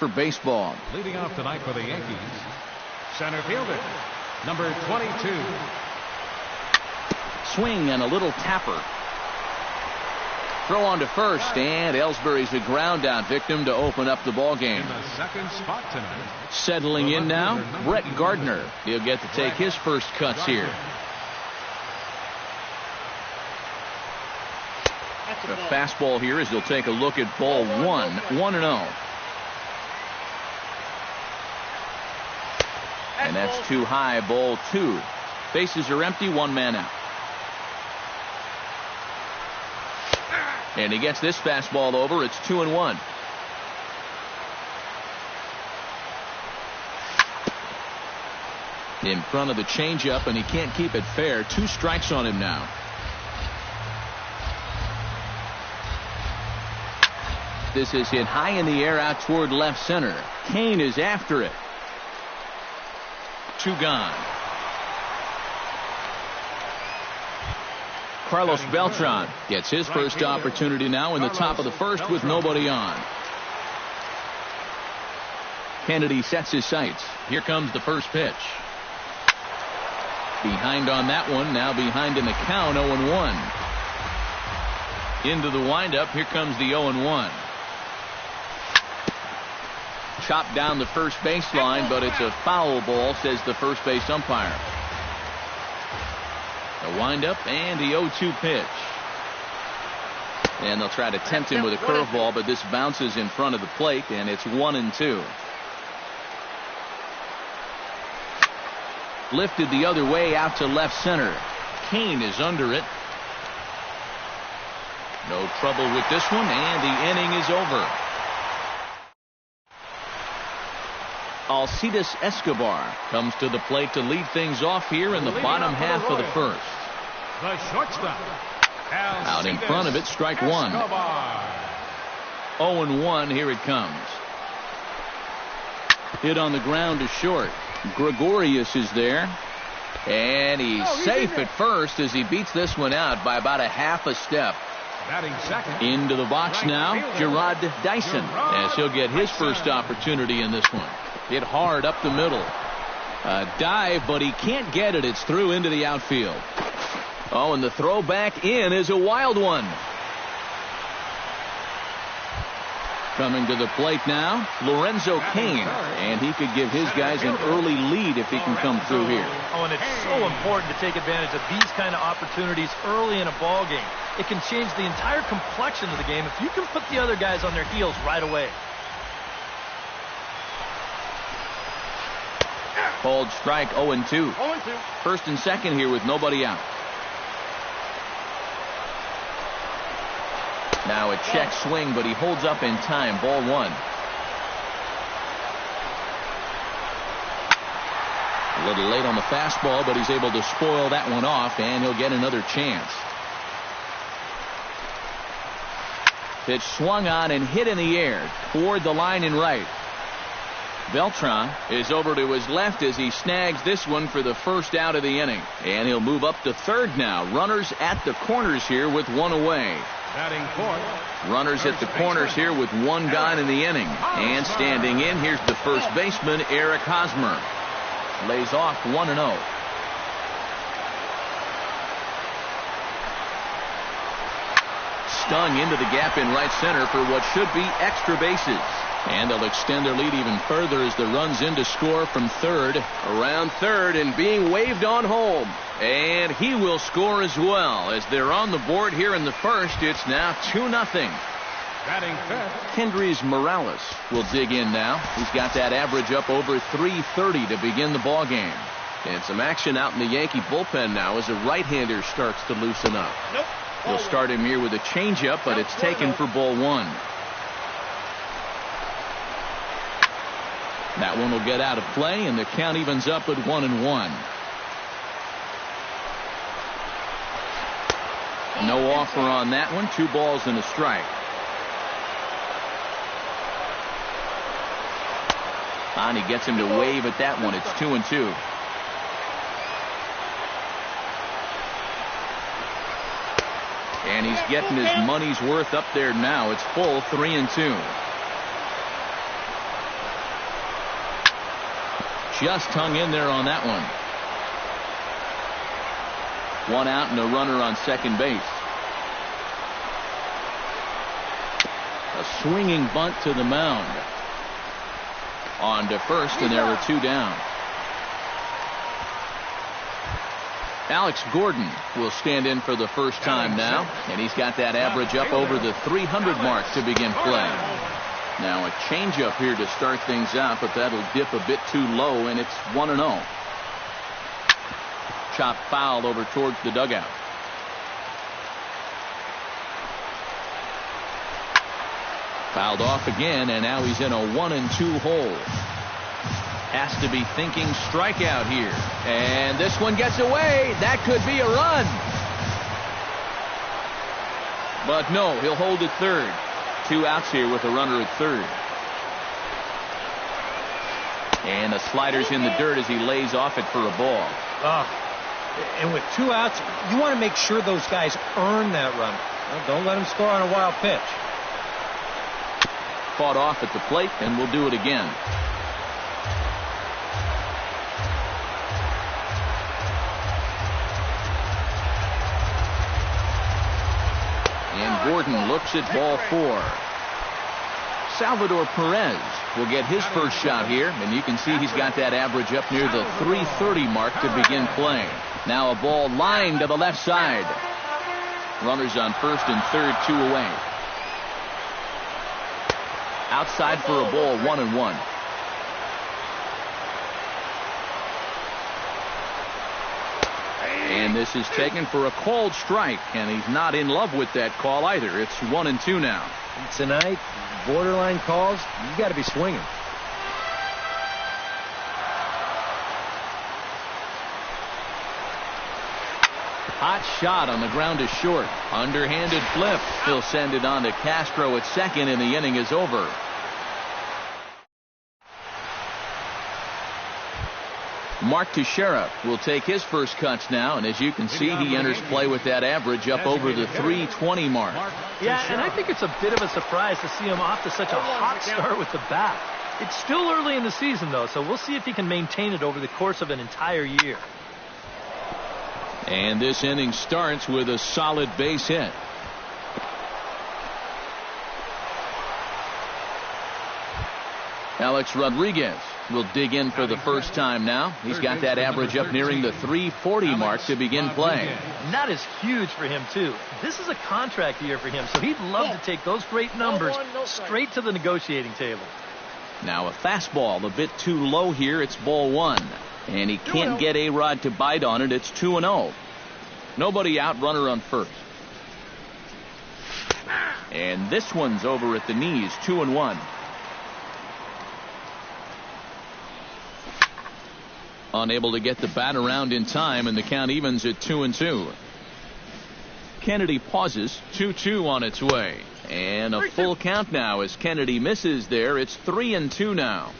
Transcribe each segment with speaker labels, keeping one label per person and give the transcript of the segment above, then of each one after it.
Speaker 1: for baseball.
Speaker 2: Leading off tonight for the Yankees, center fielder, number 22.
Speaker 1: Swing and a little tapper. Throw on to first, and Ellsbury's a ground out victim to open up the ball game.
Speaker 2: In the second spot tonight.
Speaker 1: Settling in now, Brett Gardner. He'll get to take his first cuts here. The fastball here as he'll take a look at ball one, 1-0. And that's too high, ball two. Bases are empty, one man out. And he gets this fastball over. It's 2-1. In front of the changeup, and he can't keep it fair. 2 strikes on him now. This is hit high in the air out toward left center. Kane is after it. 2 gone. Carlos Beltran gets his first opportunity now in the top of the first with nobody on. Kennedy sets his sights. Here comes the first pitch. Behind on that one. Now behind in the count. 0-1. Into the windup. Here comes the 0-1. Chopped down the first baseline, but it's a foul ball, says the first base umpire. The windup and the 0-2 pitch. And they'll try to tempt him with a curveball, but this bounces in front of the plate, and it's 1-2. Lifted the other way out to left center. Kane is under it. No trouble with this one, and the inning is over. Alcides Escobar comes to the plate to lead things off here in the bottom half of the first.
Speaker 2: The shortstop.
Speaker 1: Out in front of it, strike one. 0-1, here it comes. Hit on the ground to short. Gregorius is there. And he's safe at first as he beats this one out by about a half a step. Into the box now, Gerard Dyson, as he'll get his first opportunity in this one. Hit hard up the middle. A dive, but he can't get it. It's through into the outfield. Oh, and the throw back in is a wild one. Coming to the plate now, Lorenzo Cain, and he could give his guys an early lead if he can come through here.
Speaker 3: Oh, and it's so important to take advantage of these kind of opportunities early in a ball game. It can change the entire complexion of the game if you can put the other guys on their heels right away.
Speaker 1: Called strike 0-2. First and second here with nobody out. Now a check swing, but he holds up in time. Ball one. A little late on the fastball, but he's able to spoil that one off, and he'll get another chance. Pitch swung on and hit in the air toward the line and right. Beltran is over to his left as he snags this one for the first out of the inning. And he'll move up to third now. Runners at the corners here with one away.
Speaker 2: Batting fourth.
Speaker 1: Runners at the corners here with one gone in the inning. And standing in, here's the first baseman, Eric Hosmer. Lays off 1-0. Stung into the gap in right center for what should be extra bases. And they'll extend their lead even further as the run's in to score from third. Around third and being waved on home. And he will score as well as they're on the board here in the first. It's now 2-0.
Speaker 2: Batting fifth.
Speaker 1: Kendrys Morales will dig in now. He's got that average up over 330 to begin the ball game. And some action out in the Yankee bullpen now as a right-hander starts to loosen up. He'll start him here with a changeup, but it's taken for ball one. That one will get out of play, and the count evens up at 1-1. No offer on that one. 2 balls and a strike. And he gets him to wave at that one. It's 2-2. And he's getting his money's worth up there now. It's full 3-2. just hung in there on that one. One out and a runner on second base. A swinging bunt to the mound. On to first, and there are two down. Alex Gordon will stand in for the first time now, and he's got that average up over the 300 mark to begin play. Now a changeup here to start things out, but that'll dip a bit too low, and it's 1-0. Chop foul over towards the dugout. Fouled off again, and now he's in a 1-2 hole. Has to be thinking strikeout here. And this one gets away. That could be a run. But no, he'll hold at third. Two outs here with a runner at third. And the slider's in the dirt as he lays off it for a ball.
Speaker 4: And with two outs, you want to make sure those guys earn that run. Well, don't let them score on a wild pitch.
Speaker 1: Fought off at the plate, and we'll do it again. And Gordon looks at ball four. Salvador Perez will get his first shot here, and you can see he's got that average up near the 330 mark to begin playing. Now a ball lined to the left side. Runners on first and third, two away. Outside for a ball, 1-1. And this is taken for a called strike, and he's not in love with that call either. It's 1-2 now.
Speaker 4: Tonight, borderline calls, you got to be swinging.
Speaker 1: Hot shot on the ground is short. Underhanded flip. He'll send it on to Castro at second, and the inning is over. Mark Teixeira will take his first cuts now, and as you can see, he enters play with that average up over the 320 mark.
Speaker 3: Yeah, and I think it's a bit of a surprise to see him off to such a hot start with the bat. It's still early in the season, though, so we'll see if he can maintain it over the course of an entire year.
Speaker 1: And this inning starts with a solid base hit. Alex Rodriguez will dig in for the first time now. He's got that average up nearing the 340 mark to begin play.
Speaker 3: And that is huge for him, too. This is a contract year for him, so he'd love to take those great numbers straight to the negotiating table.
Speaker 1: Now a fastball a bit too low here. It's ball one. And he can't get A-Rod to bite on it. It's 2-0. Nobody out, runner on first. And this one's over at the knees, 2-1. Unable to get the bat around in time, and the count evens at 2-2. Kennedy pauses, 2-2 on its way. And a full count now as Kennedy misses there. It's 3-2 now.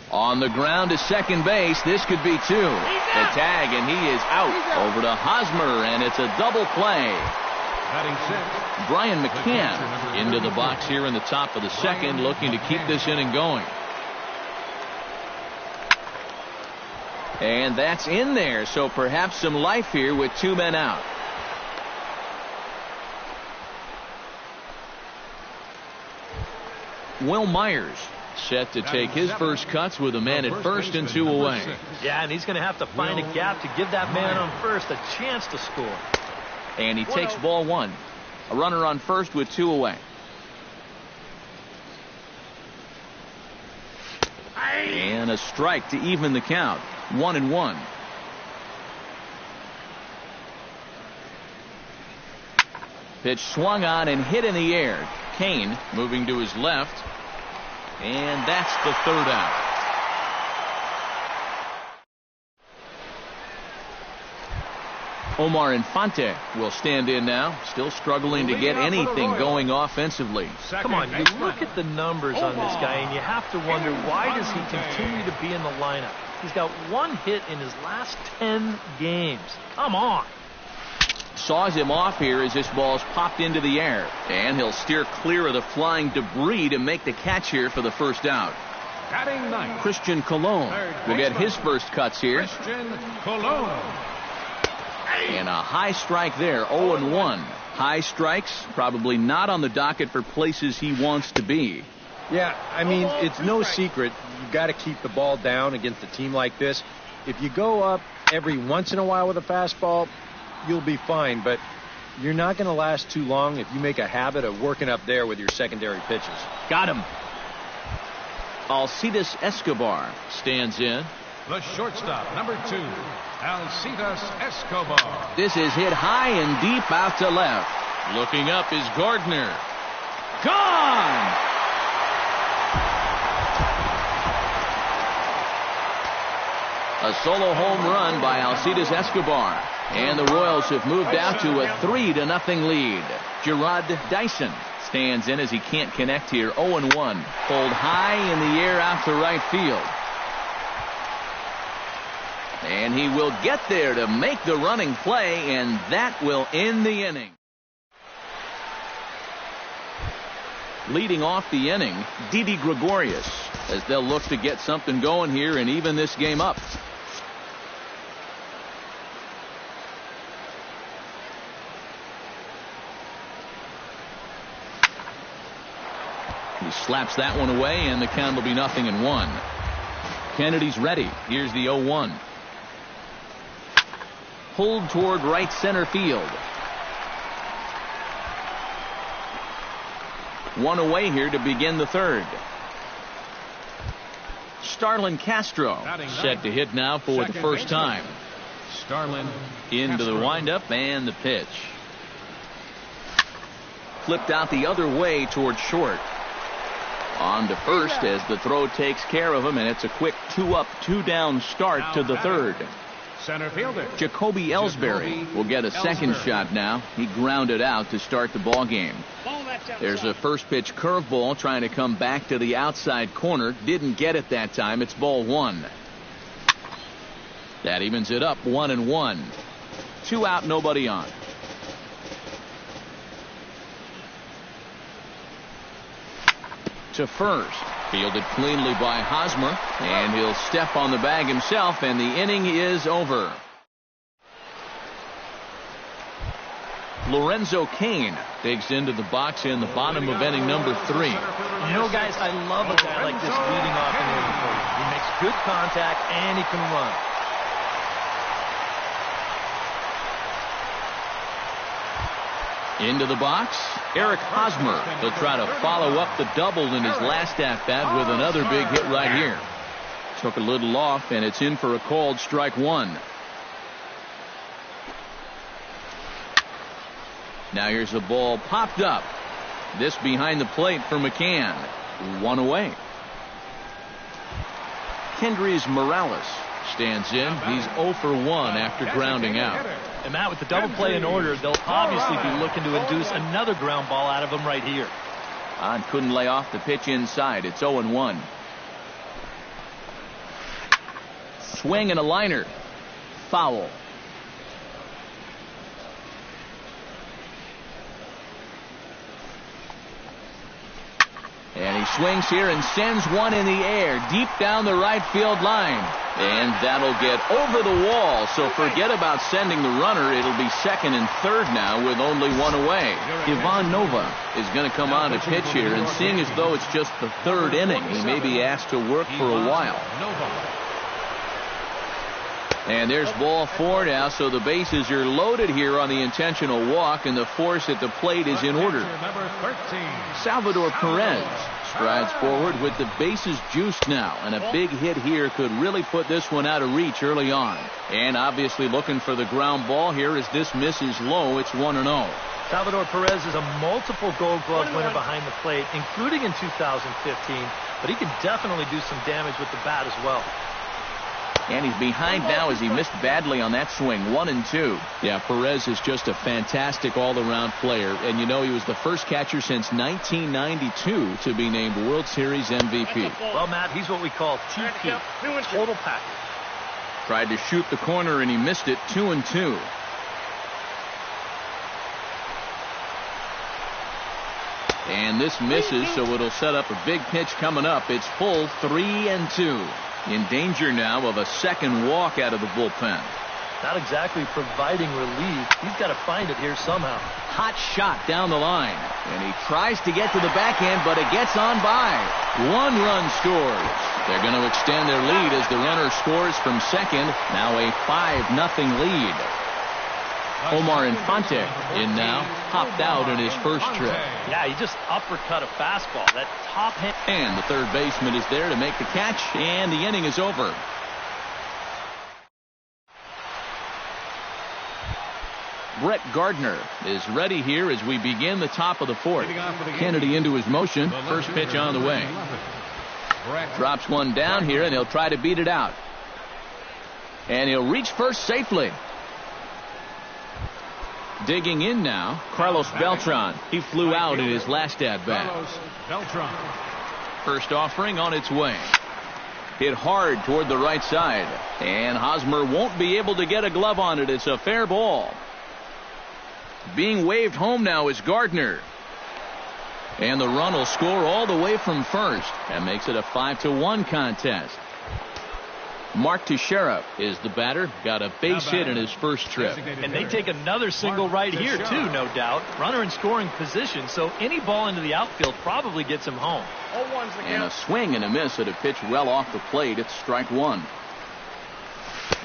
Speaker 1: On the ground to second base. This could be two. The tag, and he is out. Over to Hosmer, and it's a double play. Brian McCann into the box here in the top of the second, looking to keep this inning going. And that's in there, so perhaps some life here with two men out. Will Myers set to take his first cuts with a man at first and two away.
Speaker 3: Yeah, and he's going to have to find a gap to give that man on first a chance to score.
Speaker 1: And he takes ball one. A runner on first with two away. And a strike to even the count. 1-1. Pitch swung on and hit in the air. Kane moving to his left. And that's the third out. Omar Infante will stand in now, still struggling to get anything going offensively.
Speaker 3: Come on, you look at the numbers on this guy, and you have to wonder, why does he continue to be in the lineup? He's got one hit in his last 10 games. Come on.
Speaker 1: saws him off here as this ball's popped into the air. And he'll steer clear of the flying debris to make the catch here for the first out.
Speaker 2: Batting ninth,
Speaker 1: Christian Colon will get his first cuts here.
Speaker 2: Christian Colon.
Speaker 1: And a high strike there, 0-1. High strikes, probably not on the docket for places he wants to be.
Speaker 4: Yeah, I mean, it's no secret. You've got to keep the ball down against a team like this. If you go up every once in a while with a fastball, you'll be fine. But you're not going to last too long if you make a habit of working up there with your secondary pitches.
Speaker 1: Got him. Alcides Escobar stands in.
Speaker 2: The shortstop, number 2, Alcides Escobar.
Speaker 1: This is hit high and deep out to left. Looking up is Gardner. Gone! A solo home run by Alcides Escobar. And the Royals have moved out to a 3-0 lead. Gerard Dyson stands in as he can't connect here. 0-1. Pulled high in the air out to right field. And he will get there to make the running play, and that will end the inning. Leading off the inning, Didi Gregorius, as they'll look to get something going here and even this game up. He slaps that one away, and the count will be 0-1. Kennedy's ready. Here's the 0-1. Pulled toward right center field. One away here to begin the third. Starlin Castro set to hit now for the first time.
Speaker 2: Starlin
Speaker 1: into the windup and the pitch. Flipped out the other way toward short. On to first as the throw takes care of him, and it's a quick 2-up, 2-down start to the third.
Speaker 2: Center fielder
Speaker 1: Jacoby Ellsbury will get a second shot now. He grounded out to start the ball game. There's a first pitch curveball trying to come back to the outside corner. Didn't get it that time. It's ball 1. That evens it up 1-1. 2 out, nobody on. To first. Fielded cleanly by Hosmer, and he'll step on the bag himself, and the inning is over. Lorenzo Cain digs into the box in the bottom of inning number 3.
Speaker 3: You know, guys, I love a guy like this leading off an inning for you. He makes good contact, and he can run.
Speaker 1: Into the box, Eric Hosmer. He'll try to follow up the double in his last at-bat with another big hit right here. Took a little off, and it's in for a called strike 1. Now here's a ball popped up. This behind the plate for McCann. 1 away. Kendrys Morales stands in. He's 0 for 1 after grounding out.
Speaker 3: And Matt, with the double play in order, they'll obviously be looking to induce another ground ball out of him right here.
Speaker 1: And couldn't lay off the pitch inside. It's 0-1. Swing and a liner. Foul. And he swings here and sends one in the air deep down the right field line. And that'll get over the wall. So forget about sending the runner. It'll be second and third now with only 1 away. Ivan Nova is going to come on to pitch here, and seeing as though it's just the third inning, he may be asked to work for a while. And there's ball 4 now, so the bases are loaded here on the intentional walk, and the force at the plate is in order. Salvador Perez strides forward with the bases juiced now, and a big hit here could really put this one out of reach early on. And obviously looking for the ground ball here as this misses low. It's 1-0.
Speaker 3: Salvador Perez is a multiple Gold Glove winner behind the plate, including in 2015, but he can definitely do some damage with the bat as well.
Speaker 1: And he's behind now as he missed badly on that swing. 1-2. Yeah, Perez is just a fantastic all-around player. And you know, he was the first catcher since 1992 to be named World Series MVP.
Speaker 3: Well, Matt, he's what we call TP, total package.
Speaker 1: Tried to shoot the corner and he missed it. 2-2. And this misses, so it'll set up a big pitch coming up. It's full 3-2. In danger now of a second walk out of the bullpen.
Speaker 3: Not exactly providing relief. He's got to find it here somehow.
Speaker 1: Hot shot down the line. And he tries to get to the backhand, but it gets on by. 1 run scores. They're going to extend their lead as the runner scores from second. Now a 5-0 lead. Omar Infante in now. Popped out in his first trip.
Speaker 3: Yeah, he just uppercut a fastball. That top hand.
Speaker 1: And the third baseman is there to make the catch, and the inning is over. Brett Gardner is ready here as we begin the top of the fourth. Kennedy into his motion. First pitch on the way. Drops one down here, and he'll try to beat it out. And he'll reach first safely. Digging in now, Carlos Beltran. He flew out in his last at-bat. First offering on its way. Hit hard toward the right side. And Hosmer won't be able to get a glove on it. It's a fair ball. Being waved home now is Gardner. And the run will score all the way from first. That makes it a 5-1 contest. Mark Teixeira is the batter. Got a base hit in his first trip.
Speaker 3: And they take another single right here, too, no doubt. Runner in scoring position, so any ball into the outfield probably gets him home.
Speaker 1: And a swing and a miss at a pitch well off the plate. It's strike one.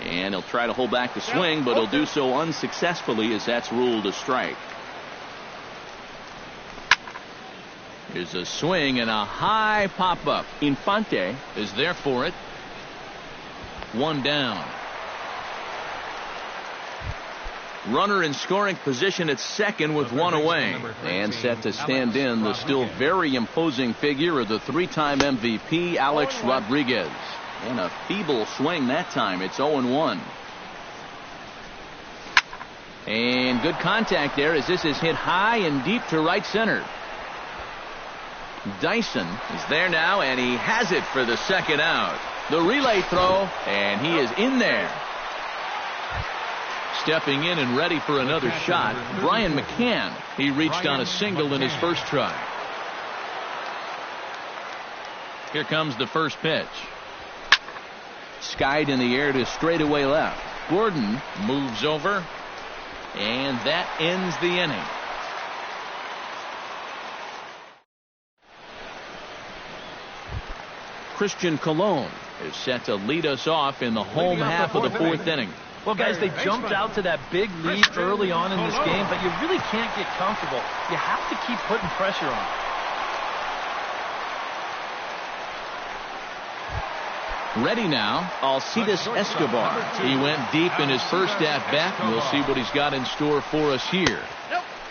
Speaker 1: And he'll try to hold back the swing, but he'll do so unsuccessfully as that's ruled a strike. Here's a swing and a high pop-up. Infante is there for it. One down. Runner in scoring position at second with one away. And set to stand in the still very imposing figure of the 3-time MVP, Alex Rodriguez. And a feeble swing that time. It's 0-1. And good contact there as this is hit high and deep to right center. Dyson is there now, and he has it for the second out. The relay throw, and he is in there. Stepping in and ready for another shot, Brian McCann. He reached on a single in his first try. Here comes the first pitch. Skied in the air to straightaway left. Gordon moves over, and that ends the inning. Christian Colon is set to lead us off in the home half of the fourth inning.
Speaker 3: Well, guys, they jumped out to that big lead early on in this game, but you really can't get comfortable. You have to keep putting pressure on.
Speaker 1: Ready now, Alcides Escobar. He went deep in his first at-bat. We'll see what he's got in store for us here.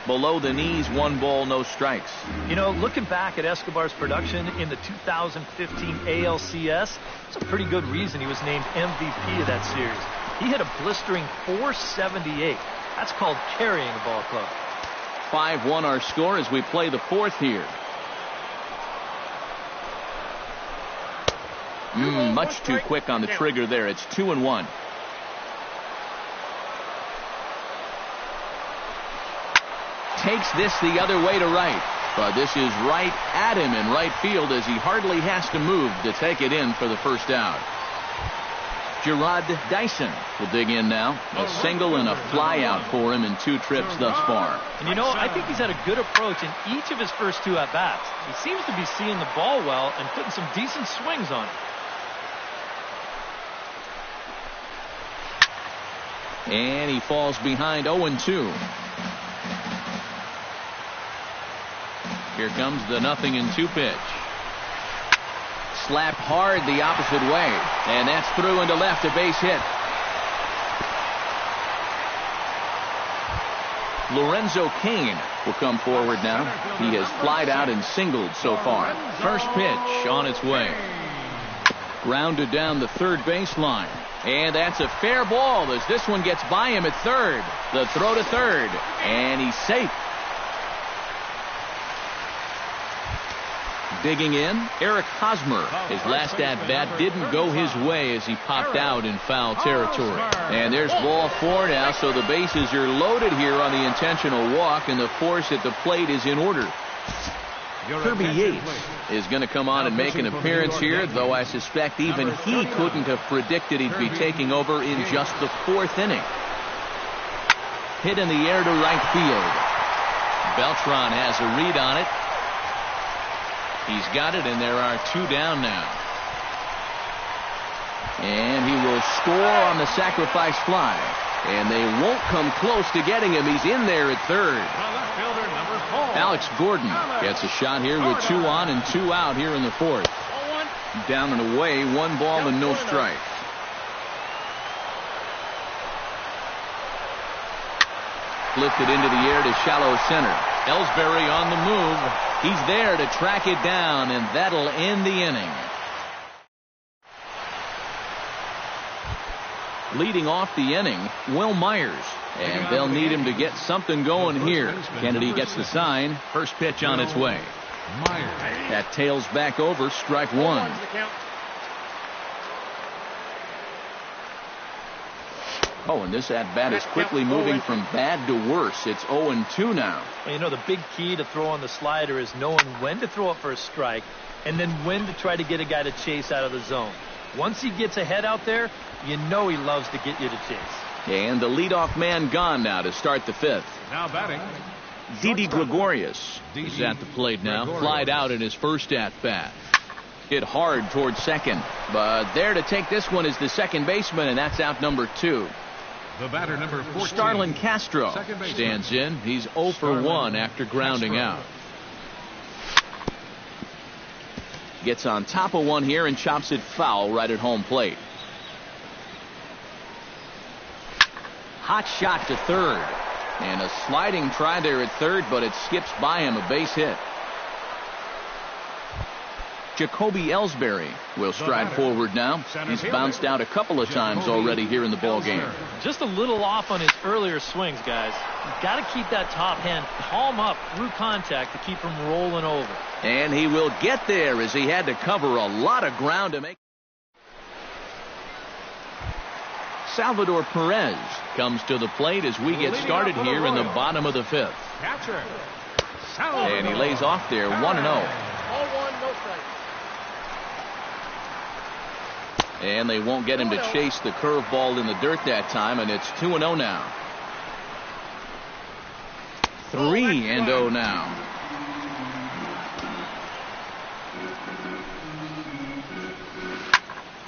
Speaker 1: Below the knees, 1 ball, no strikes.
Speaker 3: You know, looking back at Escobar's production in the 2015 ALCS, it's a pretty good reason he was named MVP of that series. He hit a blistering .478. That's called carrying a ball club.
Speaker 1: 5-1 our score as we play the fourth here. Much too quick on the trigger there. It's 2-1. Takes this the other way to right. But this is right at him in right field as he hardly has to move to take it in for the first out. Gerard Dyson will dig in now. A single and a fly out for him in 2 trips thus far.
Speaker 3: And you know, I think he's had a good approach in each of his first 2 at-bats. He seems to be seeing the ball well and putting some decent swings on it.
Speaker 1: And he falls behind 0-2. Here comes the 0-2 pitch. Slapped hard the opposite way. And that's through into left, a base hit. Lorenzo Cain will come forward now. He has flied out and singled so far. First pitch on its way. Grounded down the third baseline. And that's a fair ball as this one gets by him at third. The throw to third. And he's safe. Digging in, Eric Hosmer. His last at-bat didn't go his way as he popped out in foul territory. And there's ball 4 now, so the bases are loaded here on the intentional walk, and the force at the plate is in order. Kirby Yates is going to come on and make an appearance here, though I suspect even he couldn't have predicted he'd be taking over in just the 4th inning. Hit in the air to right field. Beltran has a read on it. He's got it, and there are 2 down now. And he will score on the sacrifice fly. And they won't come close to getting him. He's in there at third. Alex Gordon gets a shot here with 2 on and 2 out here in the 4th. Down and away, 1 ball and no strike. Lifted into the air to shallow center. Ellsbury on the move. He's there to track it down, and that'll end the inning. Leading off the inning, Will Myers. And they'll need him to get something going here. Kennedy gets the sign. First pitch on its way. That tails back over, strike 1. Oh, and this at-bat is quickly moving from bad to worse. It's 0-2 now.
Speaker 3: Well, you know, the big key to throwing the slider is knowing when to throw it for a strike and then when to try to get a guy to chase out of the zone. Once he gets ahead out there, you know he loves to get you to chase.
Speaker 1: And the leadoff man gone now to start the 5th.
Speaker 2: Now batting,
Speaker 1: Didi Gregorius is at the plate now. Flied out in his first at-bat. Hit hard towards second. But there to take this one is the second baseman, and that's out number 2.
Speaker 2: The batter, number 14.
Speaker 1: Starlin Castro stands in. He's 0 for 1 after grounding out. Gets on top of one here and chops it foul right at home plate. Hot shot to third. And a sliding try there at third, but it skips by him, a base hit. Jacoby Ellsbury will stride forward now. He's bounced out a couple of times already here in the ball game.
Speaker 3: Just a little off on his earlier swings, guys. You've got to keep that top hand palm up through contact to keep him rolling over.
Speaker 1: And he will get there as he had to cover a lot of ground to make. Salvador Perez comes to the plate as we get started here in the bottom of the 5th. And he lays off there, 1-0. And they won't get him to chase the curveball in the dirt that time, and it's 2-0 now. 3-0 now.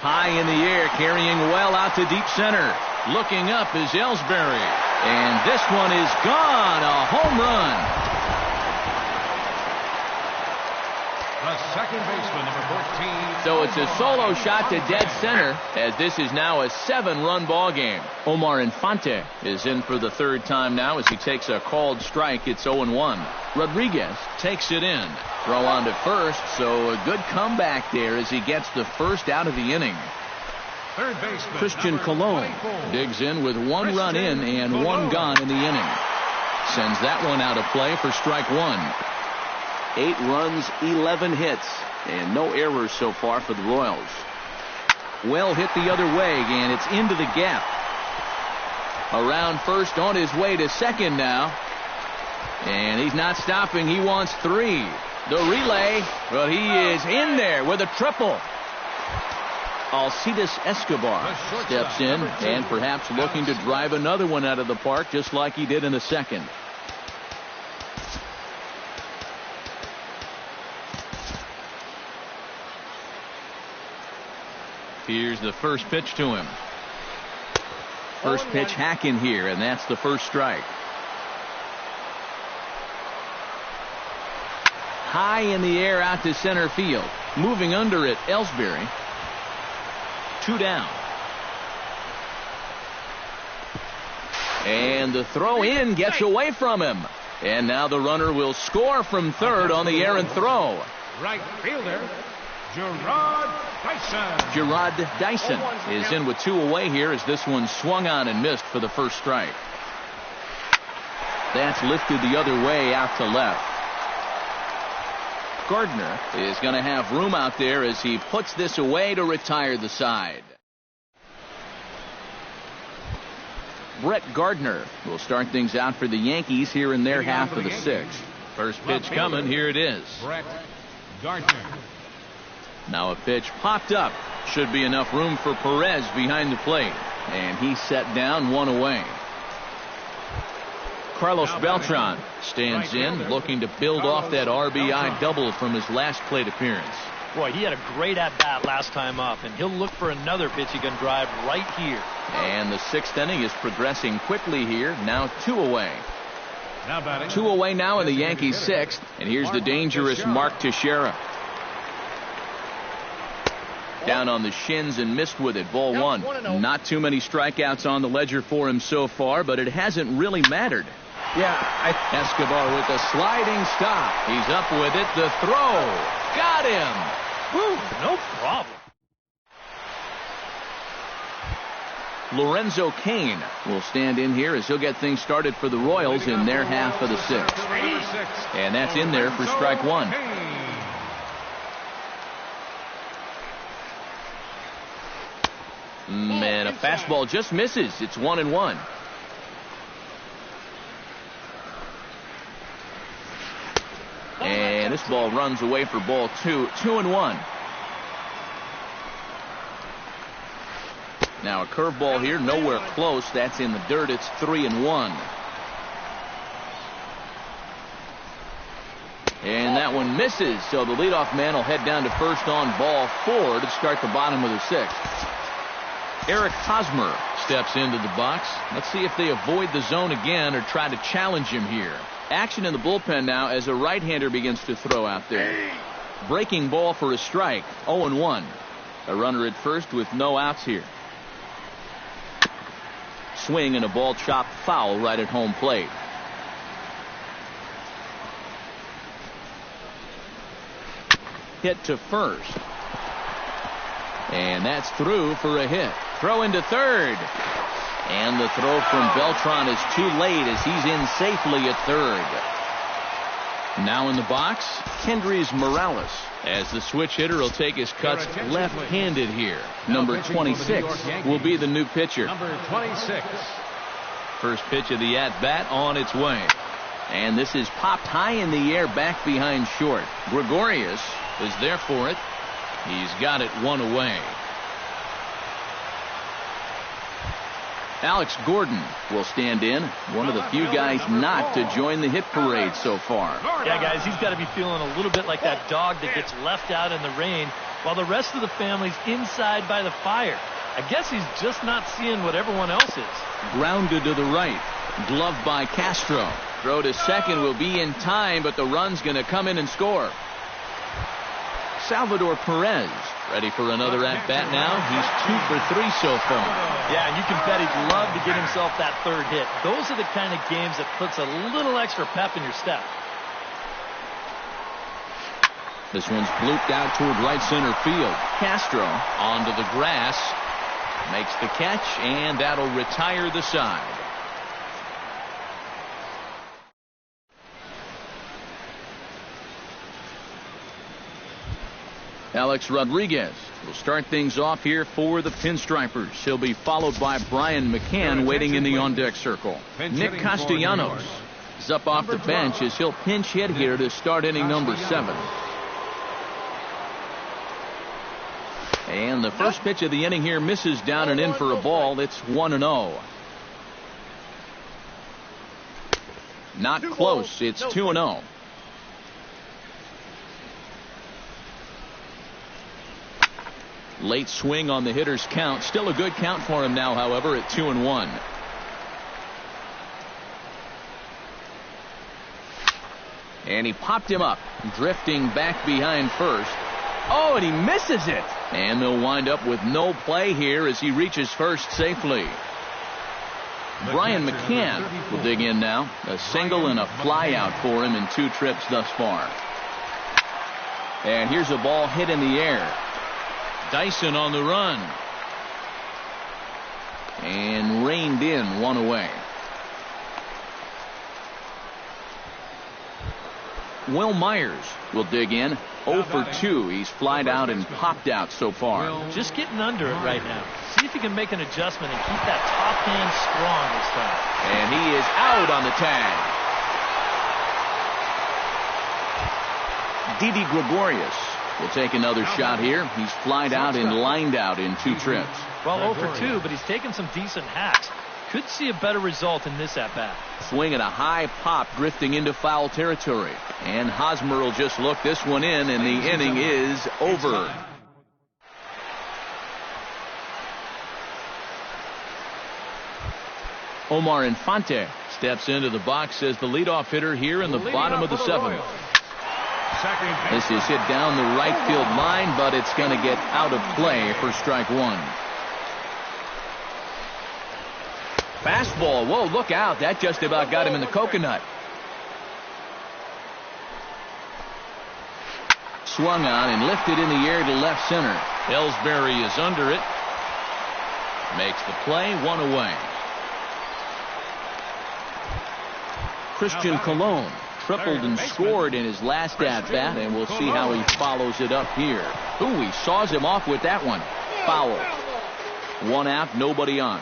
Speaker 1: High in the air, carrying well out to deep center. Looking up is Ellsbury. And this one is gone. A home run.
Speaker 2: The second baseman, number 14.
Speaker 1: So it's a solo shot to dead center, as this is now a 7-run ball game. Omar Infante is in for the 3rd time now as he takes a called strike. It's 0-1. Rodriguez takes it in. Throw on to first, so a good comeback there as he gets the first out of the inning.
Speaker 2: Third baseman,
Speaker 1: Christian Colon digs in with 1 run in and 1 gone in the inning. Sends that one out of play for strike 1. 8 runs, 11 hits, and no errors so far for the Royals. Well hit the other way, and it's into the gap. Around first, on his way to second now. And he's not stopping. He wants 3. The relay, but he is in there with a triple. Alcides Escobar steps in and perhaps looking to drive another one out of the park just like he did in the second. Here's the first pitch to him. First pitch hack in here, and that's the first strike. High in the air out to center field. Moving under it, Ellsbury. 2 down. And the throw in gets away from him. And now the runner will score from third on the errant throw.
Speaker 2: Right fielder, Gerard Dyson.
Speaker 1: Gerard Dyson is in with 2 away here as this one swung on and missed for the first strike. That's lifted the other way out to left. Gardner is going to have room out there as he puts this away to retire the side. Brett Gardner will start things out for the Yankees here in their half of the 6th. First pitch coming. Here it is.
Speaker 2: Brett Gardner.
Speaker 1: Now a pitch popped up. Should be enough room for Perez behind the plate. And he's set down, one away. Carlos Beltran stands in, looking to build off that RBI double from his last plate appearance.
Speaker 3: Boy, he had a great at-bat last time up, and he'll look for another pitch he can drive right here.
Speaker 1: And the sixth inning is progressing quickly here. Now 2 away.
Speaker 2: Now batting.
Speaker 1: 2 away now in the Yankees' sixth. And here's the dangerous Mark Teixeira. Down on the shins and missed with it. Ball 1. Not too many strikeouts on the ledger for him so far, but it hasn't really mattered.
Speaker 4: Yeah,
Speaker 1: Escobar with a sliding stop. He's up with it. The throw. Got him.
Speaker 3: Woo, no problem.
Speaker 1: Lorenzo Cain will stand in here as he'll get things started for the Royals in their half of the sixth. And that's in there for strike 1. And a fastball just misses. It's 1-1. And this ball runs away for ball 2. 2-1. Now a curveball here, nowhere close. That's in the dirt. It's 3-1. And that one misses. So the leadoff man will head down to first on ball 4 to start the bottom of the sixth. Eric Hosmer steps into the box. Let's see if they avoid the zone again or try to challenge him here. Action in the bullpen now as a right-hander begins to throw out there. Breaking ball for a strike. 0-1. A runner at first with no outs here. Swing and a ball chopped foul right at home plate. Hit to first. And that's through for a hit. Throw into third. And the throw from Beltran is too late as he's in safely at third. Now in the box, Kendrys Morales, as the switch hitter will take his cuts left-handed here. Number 26 will be the new pitcher.
Speaker 2: Number 26.
Speaker 1: First pitch of the at-bat on its way. And this is popped high in the air back behind short. Gregorius is there for it. He's got it 1 away. Alex Gordon will stand in, one of the few guys not to join the hit parade so far.
Speaker 3: Yeah, guys, he's got to be feeling a little bit like that dog that gets left out in the rain while the rest of the family's inside by the fire. I guess he's just not seeing what everyone else is.
Speaker 1: Grounded to the right. Gloved by Castro. Throw to second will be in time, but the run's going to come in and score. Salvador Perez ready for another at-bat now. He's 2 for 3 so far.
Speaker 3: Yeah, and you can bet he'd love to get himself that third hit. Those are the kind of games that puts a little extra pep in your step.
Speaker 1: This one's blooped out toward right center field. Castro onto the grass. Makes the catch, and that'll retire the side. Alex Rodriguez will start things off here for the Pinstripers. He'll be followed by Brian McCann waiting in the on-deck circle. Nick Castellanos is up off the bench as he'll pinch hit here to start inning number 7. And the first pitch of the inning here misses down and in for a ball. It's 1-0. Not close. It's 2-0. Late swing on the hitter's count. Still a good count for him now, however, at 2-1. And he popped him up, drifting back behind first. Oh, and he misses it. And they'll wind up with no play here as he reaches first safely. Brian McCann will dig in now. A single and a fly out for him in 2 trips thus far. And here's a ball hit in the air. Dyson on the run. And reined in 1 away. Will Myers will dig in. 0 for 2. He's flied out and popped out so far.
Speaker 3: Just getting under it right now. See if he can make an adjustment and keep that top hand strong this time.
Speaker 1: And he is out on the tag. Didi Gregorius will take another shot here. He's flied out and lined out in 2 trips.
Speaker 3: Well, 0 for 2, but he's taken some decent hacks. Could see a better result in this at-bat.
Speaker 1: Swing and a high pop drifting into foul territory. And Hosmer will just look this one in, and the inning is over. Omar Infante steps into the box as the leadoff hitter here in the bottom of the 7th. This is hit down the right field line, but it's going to get out of play for strike 1. Fastball. Whoa, look out. That just about got him in the coconut. Swung on and lifted in the air to left center. Ellsbury is under it. Makes the play, 1 away. Christian Colon tripled and scored in his last at-bat, and we'll see how he follows it up here. Ooh, he saws him off with that one. Foul. 1 out, nobody on.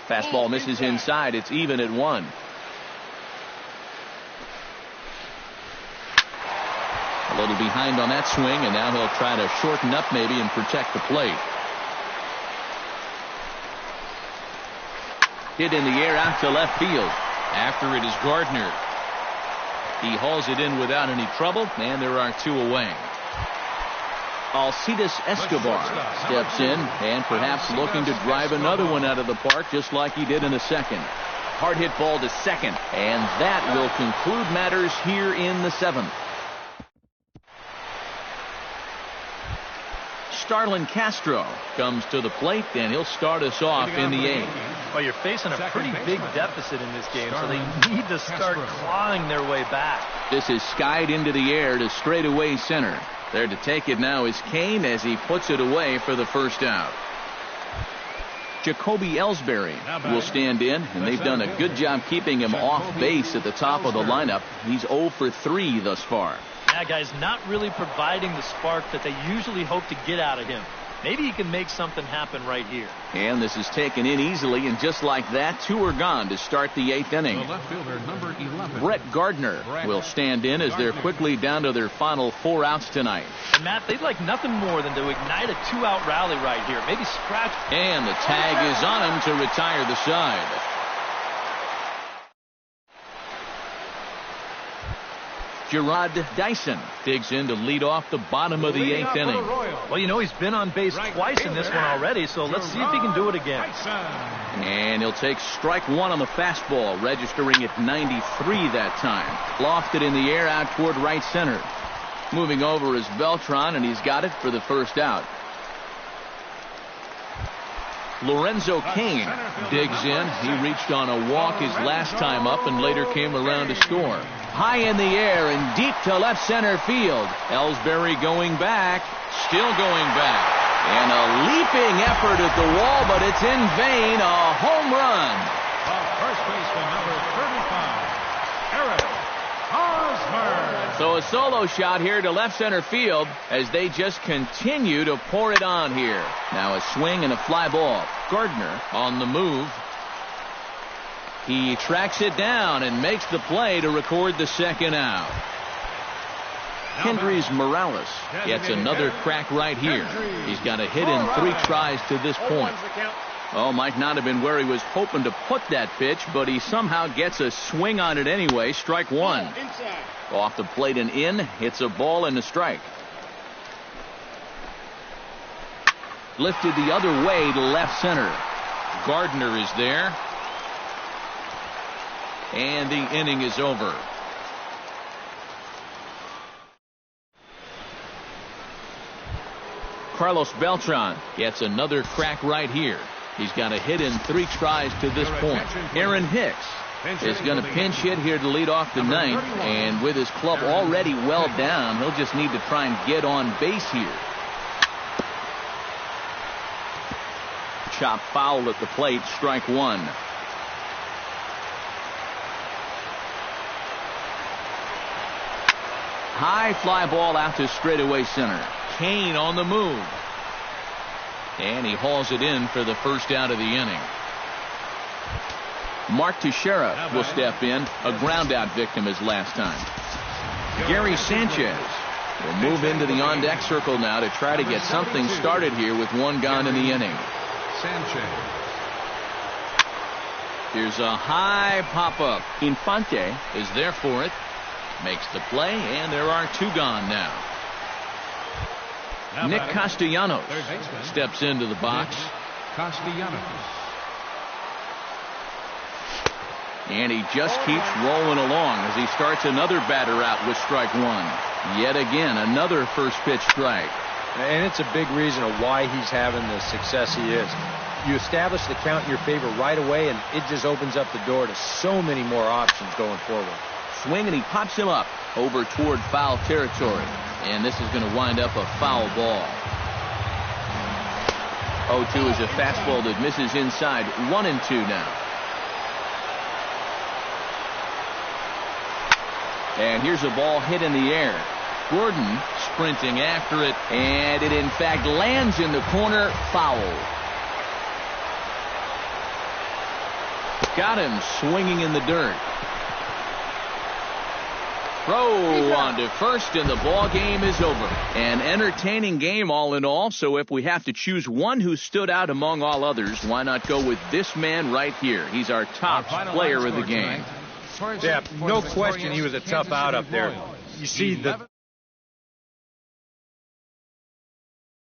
Speaker 1: Fastball misses inside. It's even at 1. A little behind on that swing, and now he'll try to shorten up maybe and protect the plate. Hit in the air out to left field. After it is Gardner. He hauls it in without any trouble, and there are 2 away. Alcides Escobar steps in and perhaps looking to drive another one out of the park just like he did in the 2nd. Hard hit ball to second, and that will conclude matters here in the 7th. Starlin Castro comes to the plate, and he'll start us off in the 8th.
Speaker 3: Well, you're facing a pretty big deficit in this game, so they need to start clawing their way back.
Speaker 1: This is skied into the air to straightaway center. There to take it now is Kane as he puts it away for the first out. Jacoby Ellsbury will stand in, and they've done a good job keeping him off base at the top of the lineup. He's 0 for 3 thus far.
Speaker 3: Yeah, guys, not really providing the spark that they usually hope to get out of him. Maybe he can make something happen right here.
Speaker 1: And this is taken in easily, and just like that, 2 are gone to start the 8th inning.
Speaker 2: The left fielder, number 11.
Speaker 1: Brett Gardner will stand in as they're quickly down to their final 4 outs tonight.
Speaker 3: And Matt, they'd like nothing more than to ignite a 2-out rally right here. Maybe scratch.
Speaker 1: And the tag is on him to retire the side. Gerard Dyson digs in to lead off the bottom of the 8th inning.
Speaker 3: Well, you know, he's been on base twice in this one already, so let's see if he can do it again.
Speaker 1: And he'll take strike 1 on the fastball, registering at 93 that time. Lofted in the air out toward right center. Moving over is Beltran, and he's got it for the first out. Lorenzo Cain digs in. He reached on a walk his last time up and later came around to score. High in the air and deep to left center field. Ellsbury going back, still going back. And a leaping effort at the wall, but it's in vain. A home run.
Speaker 2: First baseman, number 35, Eric Hosmer.
Speaker 1: So a solo shot here to left center field as they just continue to pour it on here. Now a swing and a fly ball. Gardner on the move. He tracks it down and makes the play to record the 2nd out. Kendrys Morales gets another crack right here. He's got a hit in 3 tries to this point. Oh, might not have been where he was hoping to put that pitch, but he somehow gets a swing on it anyway. Strike 1. Off the plate and in. Hits a ball and a strike. Lifted the other way to left center. Gardner is there. And the inning is over. Carlos Beltran gets another crack right here. He's got a hit in 3 tries to this point. Aaron Hicks is going to pinch hit here to lead off the 9th, and with his club already well down, he'll just need to try and get on base here. Chop foul at the plate, strike 1. High fly ball out to straightaway center. Kane on the move. And he hauls it in for the first out of the inning. Mark Teixeira will step in, a ground-out victim as last time. Gary Sanchez will move into the on-deck circle now to try to get something started here with one gone in the inning.
Speaker 2: Sanchez.
Speaker 1: Here's a high pop-up. Infante is there for it. Makes the play, and there are two gone now. Nick Castellanos steps into the box.
Speaker 2: Castellanos.
Speaker 1: And he just keeps rolling along as he starts another batter out with strike one. Yet again, another first pitch strike.
Speaker 4: And it's a big reason of why he's having the success he is. You establish the count in your favor right away, and it just opens up the door to so many more options going forward.
Speaker 1: Swing, and he pops him up over toward foul territory. And this is going to wind up a foul ball. 0-2 is a fastball that misses inside. 1-2 now. And here's a ball hit in the air. Gordon sprinting after it, and it in fact lands in the corner. Foul. Got him swinging in the dirt. Throw on to first, and the ball game is over. An entertaining game all in all, so if we have to choose one who stood out among all others, why not go with this man right here? He's our top player of the game.
Speaker 4: Yeah, no question he was a tough out up there. You see the